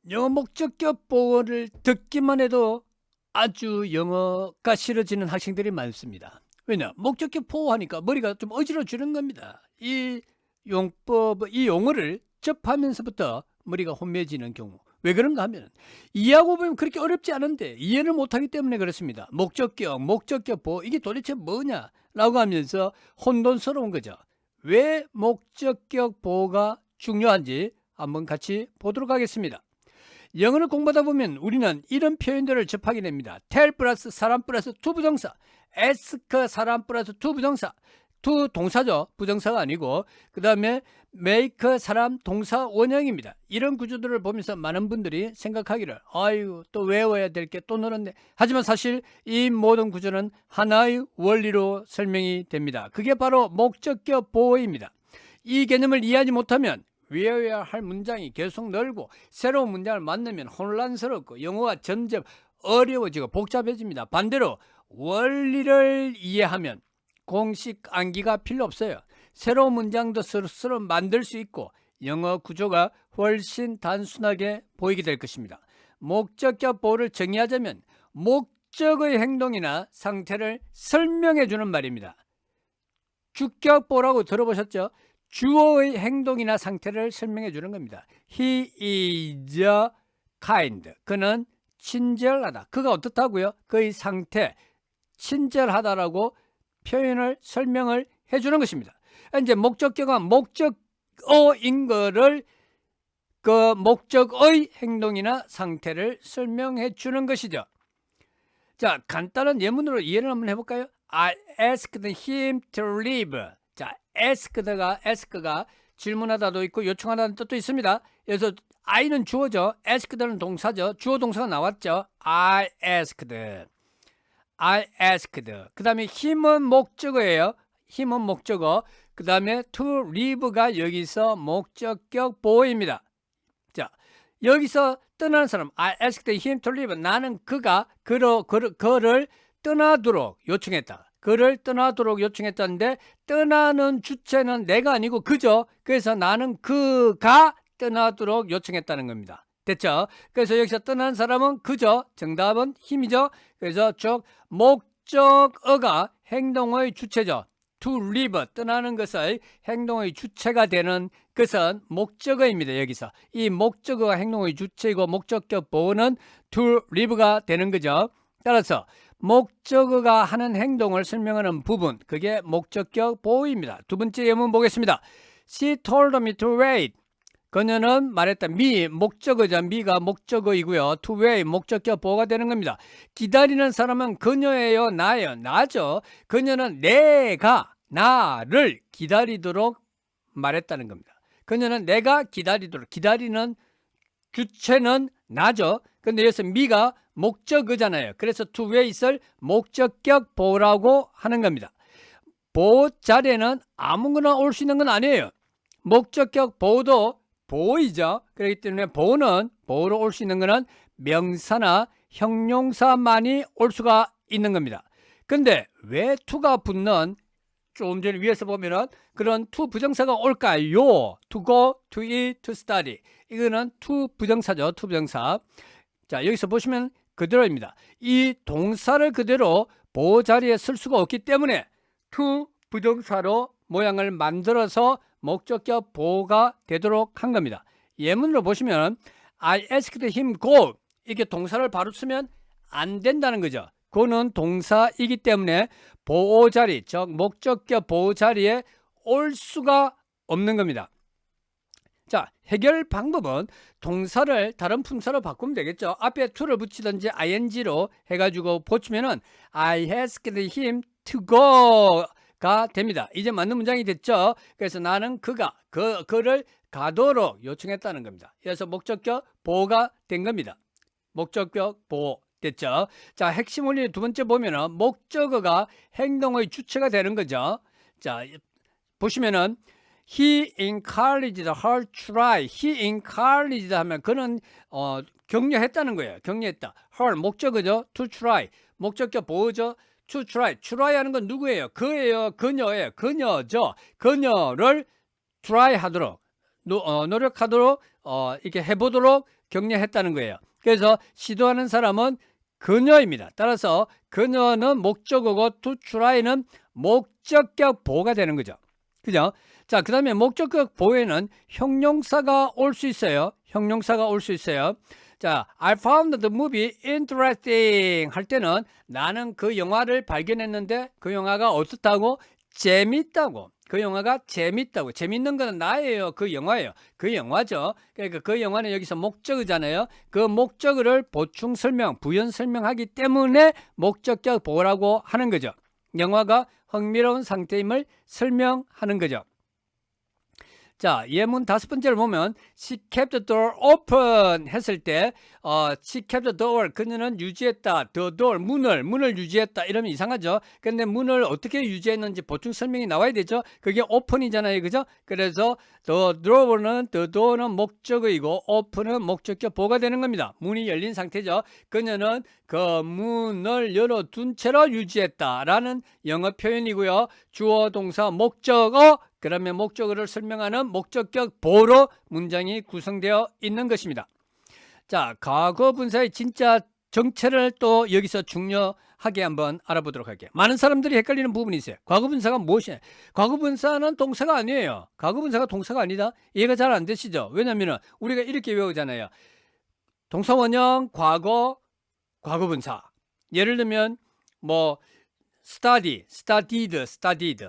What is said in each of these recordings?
영어 목적격 보호를 듣기만 해도 아주 영어가 싫어지는 학생들이 많습니다. 왜냐? 목적격 보호하니까 머리가 좀 어지러지는 겁니다. 이 용법, 이 용어를 접하면서부터 머리가 혼미해지는 경우. 왜 그런가 하면 이해하고 보면 그렇게 어렵지 않은데 이해를 못하기 때문에 그렇습니다. 목적격 보호 이게 도대체 뭐냐라고 하면서 혼돈스러운 거죠. 왜 목적격 보호가 중요한지 한번 같이 보도록 하겠습니다. 영어를 공부하다 보면 우리는 이런 표현들을 접하게 됩니다. tell 플러스 사람 플러스 to 부정사, ask 사람 플러스 to 부정사, to 동사죠. 부정사가 아니고 그 다음에 make 사람 동사 원형입니다. 이런 구조들을 보면서 많은 분들이 생각하기를 아유 또 외워야 될 게 또 늘었네. 하지만 사실 이 모든 구조는 하나의 원리로 설명이 됩니다. 그게 바로 목적격 보호입니다. 이 개념을 이해하지 못하면 외워야 할 문장이 계속 늘고 새로운 문장을 만나면 혼란스럽고 영어가 점점 어려워지고 복잡해집니다. 반대로 원리를 이해하면 공식 암기가 필요 없어요. 새로운 문장도 스스로 만들 수 있고 영어 구조가 훨씬 단순하게 보이게 될 것입니다. 목적격 보호를 정의하자면 목적의 행동이나 상태를 설명해 주는 말입니다. 주격 보호라고 들어보셨죠? 주어의 행동이나 상태를 설명해 주는 겁니다. He is kind. 그는 친절하다. 그가 어떻다고요? 그의 상태, 친절하다라고 표현을 설명을 해 주는 것입니다. 이제 목적격은 목적어인 거를 그 목적의 행동이나 상태를 설명해 주는 것이죠. 자, 간단한 예문으로 이해를 한번 해볼까요? I asked him to leave. 자, ask가 질문하다도 있고 요청하다는 뜻도 있습니다. 그래서 I는 주어죠. asked는 동사죠. 주어 동사가 나왔죠. I asked. 그 다음에 him은 목적어예요. him은 목적어. 그 다음에 to leave가 여기서 목적격 보호입니다. 자, 여기서 떠나는 사람, I asked him to leave. 나는 그가 그를 떠나도록 요청했다. 그를 떠나도록 요청했다는데 떠나는 주체는 내가 아니고 그죠. 그래서 나는 그가 떠나도록 요청했다는 겁니다. 됐죠? 그래서 여기서 떠나는 사람은 그죠. 정답은 힘이죠. 그래서 즉 목적어가 행동의 주체죠. to leave, 떠나는 것의 행동의 주체가 되는 것은 목적어입니다. 여기서 이 목적어가 행동의 주체이고 목적격 보호는 to leave가 되는 거죠. 따라서 목적어가 하는 행동을 설명하는 부분, 그게 목적격 보호입니다. 두 번째 예문 보겠습니다. She told me to wait. 그녀는 말했다. 목적어죠. me가 목적어이고요. to wait 목적격 보호가 되는 겁니다. 기다리는 사람은 그녀예요, 나예요? 나죠. 그녀는 나를 기다리도록 말했다는 겁니다. 그녀는 내가 기다리도록, 기다리는 주체는 나죠. 근데 여기서 me가 목적어잖아요. 그래서 to wait을 목적격 보호라고 하는 겁니다. 보호 자리에는 아무거나 올 수 있는 건 아니에요. 목적격 보호도 보호이죠. 그렇기 때문에 보호로 올 수 있는 것은 명사나 형용사만이 올 수가 있는 겁니다. 근데 왜 to가 붙는 좀 전에 위에서 보면은 그런 to 부정사가 올까요? to go, to eat, to study. 이거는 to 부정사죠. to 부정사. 자, 여기서 보시면 그대로입니다. 이 동사를 그대로 보호 자리에 쓸 수가 없기 때문에 to 부정사로 모양을 만들어서 목적격 보호가 되도록 한 겁니다. 예문으로 보시면 I asked him go. 이렇게 동사를 바로 쓰면 안 된다는 거죠. go는 동사이기 때문에 보호 자리, 즉 목적격 보호 자리에 올 수가 없는 겁니다. 자, 해결 방법은 동사를 다른 품사로 바꾸면 되겠죠. 앞에 to를 붙이든지 ing로 해가지고 붙이면은 I asked him to go가 됩니다. 이제 맞는 문장이 됐죠. 그래서 나는 그를 가도록 요청했다는 겁니다. 그래서 목적격 보호가 된 겁니다. 목적격 보호 됐죠. 자, 핵심 원리 두 번째 보면은 목적어가 행동의 주체가 되는 거죠. 자, 보시면은 He encouraged her to try. He encouraged 하면 그는 격려했다는 거예요. 격려했다. her 목적어죠. to try. 목적격 보호죠. to try. try 하는 건 누구예요? 그예요. 그녀예요. 그녀죠. 그녀를 try 하도록 노력하도록 이렇게 해보도록 격려했다는 거예요. 그래서 시도하는 사람은 그녀입니다. 따라서 그녀는 목적어고 to try는 목적격 보호가 되는 거죠. 그죠? 자, 그 다음에 목적격 보호에는 형용사가 올 수 있어요. 형용사가 올 수 있어요. 자, I found the movie interesting 할 때는 나는 그 영화를 발견했는데 그 영화가 어떻다고? 재밌다고. 그 영화가 재밌다고. 재밌는 거는 나예요. 그 영화예요. 그 영화죠. 그러니까 그 영화는 여기서 목적어잖아요. 그 목적어를 보충 설명, 부연 설명하기 때문에 목적격 보호라고 하는 거죠. 영화가 흥미로운 상태임을 설명하는 거죠. 자, 예문 5번째를 보면 she kept the door open 했을 때 she kept the door, 그녀는 유지했다. the door, 문을 유지했다. 이러면 이상하죠. 근데 문을 어떻게 유지했는지 보충 설명이 나와야 되죠. 그게 open이잖아요. 그죠? 그래서 the door는 목적어이고 open은 목적격 보호가 되는 겁니다. 문이 열린 상태죠. 그녀는 그 문을 열어둔 채로 유지했다라는 영어 표현이고요. 주어, 동사, 목적어, 그러면 목적어를 설명하는 목적격 보호로 문장이 구성되어 있는 것입니다. 자, 과거 분사의 진짜 정체를 또 여기서 중요하게 한번 알아보도록 할게요. 많은 사람들이 헷갈리는 부분이 있어요. 과거 분사가 무엇이냐? 과거 분사는 동사가 아니에요. 과거 분사가 동사가 아니다. 이해가 잘 안 되시죠? 왜냐하면 우리가 이렇게 외우잖아요. 동사 원형 과거 분사. 예를 들면 뭐 study, studied.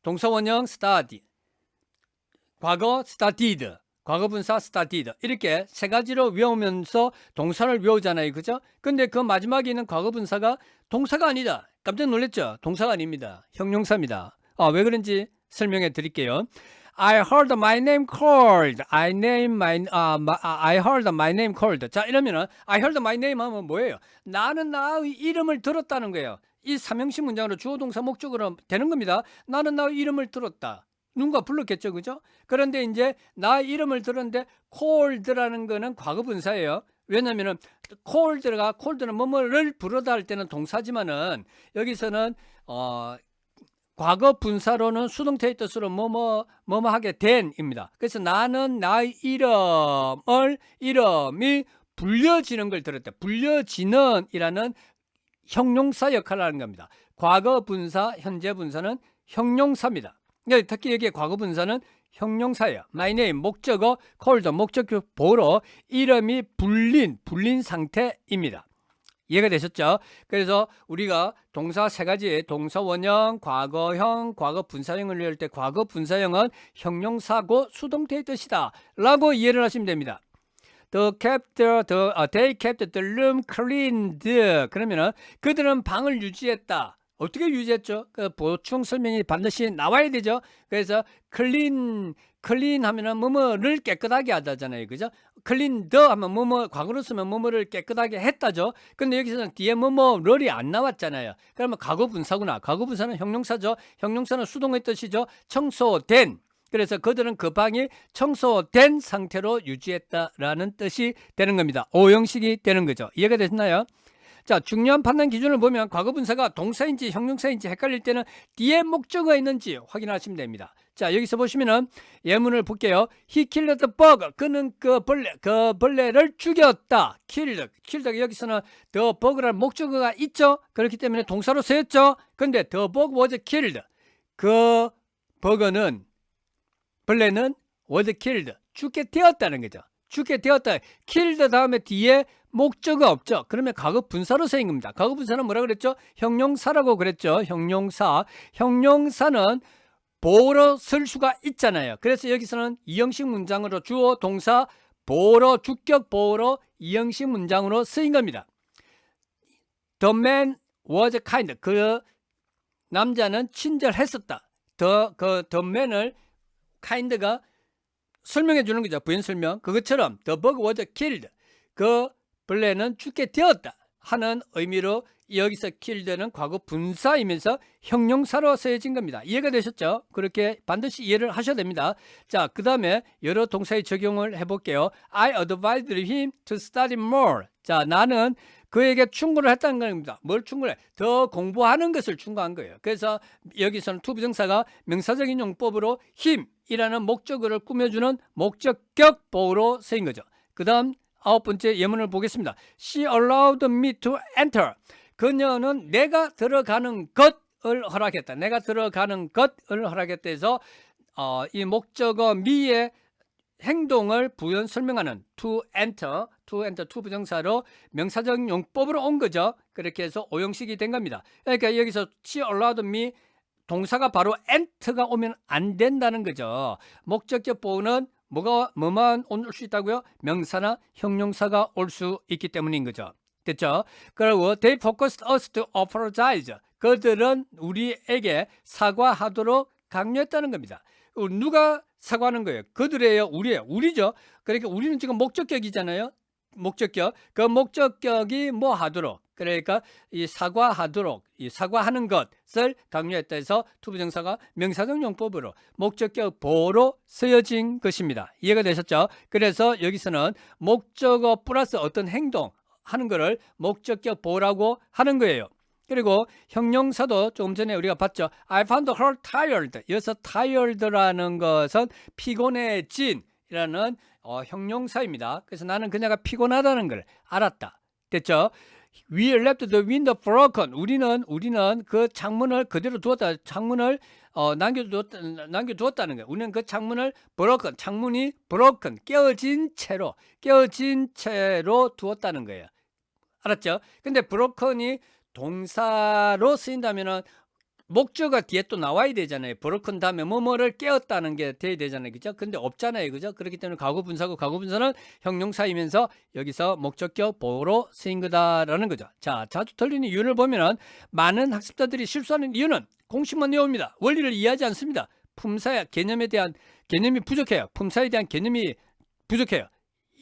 동사 원형 study, 과거 studied, 과거 분사 studied. 이렇게 세 가지로 외우면서 동사를 외우잖아요. 그죠? 근데 그 마지막에 있는 과거 분사가 동사가 아니다. 깜짝 놀랐죠? 동사가 아닙니다. 형용사입니다. 왜 그런지 설명해 드릴게요. I heard my name called. I heard my name called. 자, 이러면은 I heard my name 하면 뭐예요? 나는 나의 이름을 들었다는 거예요. 이 삼형식 문장으로 주어 동사 목적으로 되는 겁니다. 나는 나의 이름을 들었다. 누군가 불렀겠죠. 그죠? 그런데 이제 나의 이름을 들었는데 called라는 거는 과거 분사예요. 왜냐면은 called는 뭐뭐를 부르다 할 때는 동사지만은 여기서는 과거 분사로는 수동태의 뜻으로 뭐뭐 하게 된입니다. 그래서 나는 나의 이름이 불려지는 걸 들었다. 불려지는 이라는 형용사 역할을 하는 겁니다. 과거 분사, 현재 분사는 형용사입니다. 특히 여기에 과거 분사는 형용사예요. My name, 목적어, called, 목적격 보호로 이름이 불린 상태입니다. 이해가 되셨죠? 그래서 우리가 동사 세 가지, 동사 원형, 과거형, 과거 분사형을 외울 때 과거 분사형은 형용사고 수동태의 뜻이다 라고 이해를 하시면 됩니다. They kept the room cleaned. 그러면은 그들은 방을 유지했다. 어떻게 유지했죠? 그 보충 설명이 반드시 나와야 되죠. 그래서 clean 하면은 뭐뭐를 깨끗하게 하다잖아요. 그죠? cleaned 하면 뭐뭐 과거로 쓰면 뭐뭐를 깨끗하게 했다죠. 근데 여기서는 뒤에 뭐뭐를이 안 나왔잖아요. 그러면 과거 분사구나. 과거 분사는 형용사죠. 형용사는 수동의 뜻이죠. 청소된. 그래서 그들은 그 방이 청소된 상태로 유지했다라는 뜻이 되는 겁니다. 오형식이 되는 거죠. 이해가 되셨나요? 자, 중요한 판단 기준을 보면 과거 분사가 동사인지 형용사인지 헷갈릴 때는 뒤에 목적어가 있는지 확인하시면 됩니다. 자, 여기서 보시면은 예문을 볼게요. He killed the bug. 그는 그 벌레를 죽였다. killed 여기서는 the bug라는 목적어가 있죠. 그렇기 때문에 동사로 쓰였죠. 근데 the bug was killed. 그 벌레는 was killed. 죽게 되었다는 거죠. 죽게 되었다. killed 다음에 뒤에 목적어 없죠. 그러면 과거 분사로 쓰인 겁니다. 과거 분사는 뭐라 그랬죠? 형용사라고 그랬죠. 형용사는 보호로 쓸 수가 있잖아요. 그래서 여기서는 이형식 문장으로 주어, 동사, 보호로, 주격 보호로 이형식 문장으로 쓰인 겁니다. The man was kind. 그 남자는 친절했었다. the man을 kind가 설명해 주는 거죠. 부연 설명. 그것처럼 the bug was killed. 그 벌레는 죽게 되었다 하는 의미로 여기서 killed는 과거 분사이면서 형용사로 쓰여진 겁니다. 이해가 되셨죠? 그렇게 반드시 이해를 하셔야 됩니다. 자, 그 다음에 여러 동사의 적용을 해볼게요. I advised him to study more. 자, 나는 그에게 충고를 했다는 겁니다. 뭘 충고를 해? 더 공부하는 것을 충고한 거예요. 그래서 여기서는 to 부정사가 명사적인 용법으로 him me이라는 목적어를 꾸며주는 목적격 보호로 쓰인 거죠. 그 다음 9번째 예문을 보겠습니다. She allowed me to enter. 그녀는 내가 들어가는 것을 허락했다. 내가 들어가는 것을 허락했다 해서 이 목적어 me의 행동을 부연 설명하는 to enter to 부정사로 명사적 용법으로 온 거죠. 그렇게 해서 오형식이 된 겁니다. 그러니까 여기서 she allowed me 동사가 바로 enter가 오면 안 된다는 거죠. 목적격 보호는 뭐만 올 수 있다고요? 명사나 형용사가 올 수 있기 때문인 거죠. 됐죠? 그리고 they focused us to apologize. 그들은 우리에게 사과하도록 강요했다는 겁니다. 누가 사과하는 거예요? 그들이에요? 우리예요? 우리죠. 그러니까 우리는 지금 목적격이잖아요. 목적격. 그 목적격이 뭐 하도록. 그러니까 이 사과하도록, 이 사과하는 것을 강요했다 해서 투부정사가 명사적 용법으로 목적격 보호로 쓰여진 것입니다. 이해가 되셨죠? 그래서 여기서는 목적어 플러스 어떤 행동 하는 거를 목적격 보호라고 하는 거예요. 그리고 형용사도 조금 전에 우리가 봤죠. I found her tired. 여기서 tired라는 것은 피곤해진이라는 형용사입니다. 그래서 나는 그녀가 피곤하다는 걸 알았다. 됐죠? We left the window broken. 우리는 그 창문을 그대로 두었다. 창문을 남겨두었다는 거예요. 우리는 그 창문을 broken, 창문이 broken, 깨어진 채로 두었다는 거예요. 알았죠? 근데 broken이 동사로 쓰인다면은 목적어가 뒤에 또 나와야 되잖아요. broken 다음에 뭐뭐를 깨었다는 게 돼야 되잖아요. 그죠? 근데 없잖아요. 그죠? 그렇기 때문에 과거분사고 과거분사는 형용사이면서 여기서 목적격 보호로 쓰인 거다라는 거죠. 자, 자주 틀리는 이유를 보면은 많은 학습자들이 실수하는 이유는 공식만 외웁니다. 원리를 이해하지 않습니다. 품사의 개념이 부족해요. 품사에 대한 개념이 부족해요.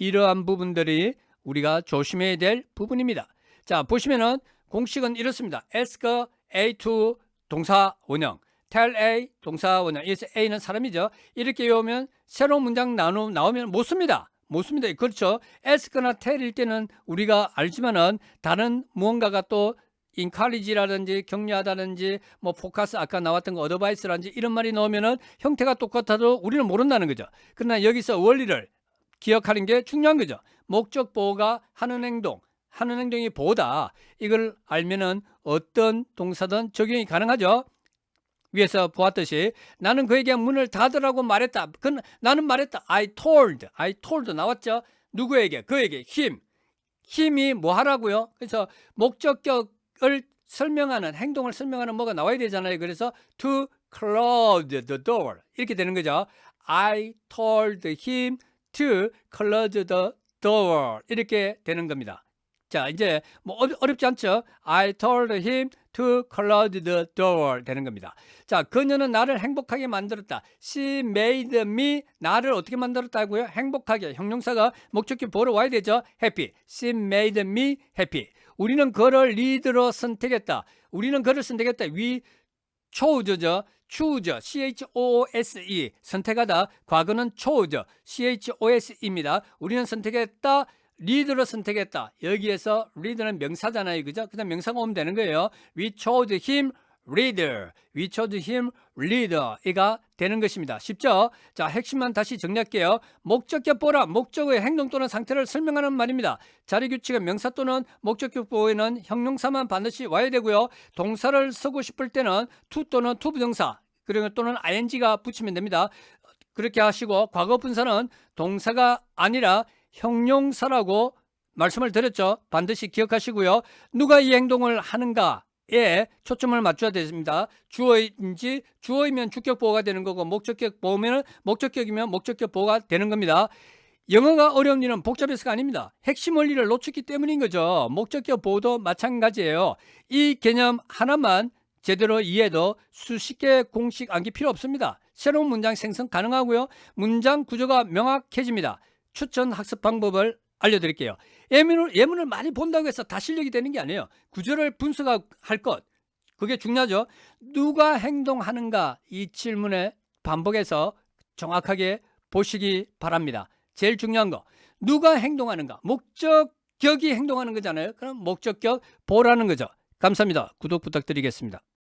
이러한 부분들이 우리가 조심해야 될 부분입니다. 자, 보시면은 공식은 이렇습니다. ask A to 동사 원형, tell A 동사 원형. 여기서 A는 사람이죠. 이렇게 외우면 새로운 문장 나오면 못 씁니다. 그렇죠. ask나 tell일 때는 우리가 알지만은 다른 무언가가 또 encourage라든지 격려하다든지 뭐 focus 아까 나왔던 거 advice라든지 이런 말이 나오면은 형태가 똑같아도 우리는 모른다는 거죠. 그러나 여기서 원리를 기억하는 게 중요한 거죠. 목적 보호가 하는 행동이 보호다. 이걸 알면은 어떤 동사든 적용이 가능하죠. 위에서 보았듯이 나는 그에게 문을 닫으라고 말했다. 나는 말했다. I told 나왔죠. 누구에게? 그에게. 힘이 뭐 하라고요? 그래서 목적격을 설명하는 행동을 설명하는 뭐가 나와야 되잖아요. 그래서 to close the door 이렇게 되는 거죠. I told him to close the door 이렇게 되는 겁니다. 자, 이제 뭐 어렵지 않죠? I told him to close the door 되는 겁니다. 자, 그녀는 나를 행복하게 만들었다. She made me 나를 어떻게 만들었다고요? 행복하게. 형용사가 목적격 보러 와야 되죠. Happy. She made me happy. 우리는 그를 리드로 선택했다. We choose. choose. 선택하다. 과거는 chose. chose입니다. 우리는 선택했다. 리드로 선택했다. 여기에서 리드는 명사잖아요. 그죠? 그냥 명사가 오면 되는 거예요. We chose him leader. 이가 되는 것입니다. 쉽죠? 자, 핵심만 다시 정리할게요. 목적격 보라. 목적어의 행동 또는 상태를 설명하는 말입니다. 자리 규칙은 명사 또는 목적격 보호에는 형용사만 반드시 와야 되고요. 동사를 쓰고 싶을 때는 to 또는 to 부정사 그리고 또는 ing가 붙이면 됩니다. 그렇게 하시고 과거 분사는 동사가 아니라 형용사라고 말씀을 드렸죠. 반드시 기억하시고요. 누가 이 행동을 하는가에 초점을 맞춰야 됩니다. 주어이면 주격 보호가 되는 거고 목적격 보호면 목적격이면 목적격 보호가 되는 겁니다. 영어가 어려운 일은 복잡해서가 아닙니다. 핵심 원리를 놓쳤기 때문인 거죠. 목적격 보호도 마찬가지예요. 이 개념 하나만 제대로 이해해도 수십 개의 공식 암기 필요 없습니다. 새로운 문장 생성 가능하고요. 문장 구조가 명확해집니다. 추천 학습 방법을 알려드릴게요. 예문을 많이 본다고 해서 다 실력이 되는 게 아니에요. 구조를 분석할 것, 그게 중요하죠. 누가 행동하는가 이 질문에 반복해서 정확하게 보시기 바랍니다. 제일 중요한 거, 누가 행동하는가. 목적격이 행동하는 거잖아요. 그럼 목적격 보라는 거죠. 감사합니다. 구독 부탁드리겠습니다.